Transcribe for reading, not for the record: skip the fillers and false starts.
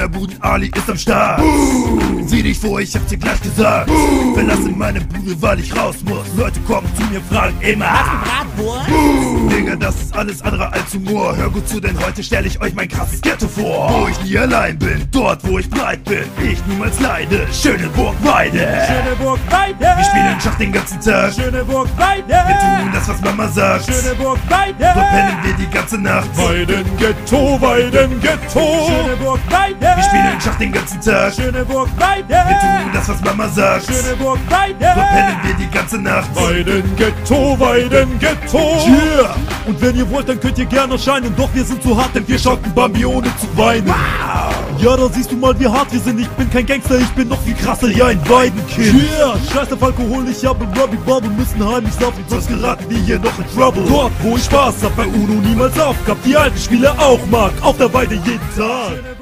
Dönerbuden, Ali ist am Start. Sieh dich vor, ich hab's dir gleich gesagt. Verlasse meine Bude, weil ich raus muss. Leute kommen zu mir, fragen immer: Digga, das ist alles andere als Humor. Hör gut zu, denn heute stelle ich euch mein krasses Ghetto vor. Wo ich nie allein bin, dort wo ich breit bin, ich niemals leide. Schöneburg-Weide. Schöneburg-Weide. Wir spielen Schach den ganzen Tag. Schöneburg-Weide. Wir tun das, was Mama sagt. Schöneburg-Weide. Dort pennen wir die ganze Nacht. Weiden-Ghetto, Weiden-Ghetto. Schöneburg-Weide. Wir spielen Schach den ganzen Tag. Schöneburg-Weide. Wir tun das, was Mama sagt. Schöneburg-Weide. Dort pennen wir die ganze Nacht. Weiden-Ghetto, Weiden-Ghetto. Yeah. Und wenn ihr wollt, dann könnt ihr gerne erscheinen. Doch wir sind zu hart, denn wir schocken Bambi ohne zu weinen. Wow. Ja, da siehst du mal, wie hart wir sind. Ich bin kein Gangster, ich bin noch viel krasser, ja, ein Weidenkind. Yeah, scheiß auf Alkohol, ich habe Robbie Bubble. Müssen heimlich saufen, sonst geraten wir hier noch in Trouble. Dort, wo ich Spaß hab, bei UNO niemals aufgab. Die alten Spiele auch mag, auf der Weide jeden Tag.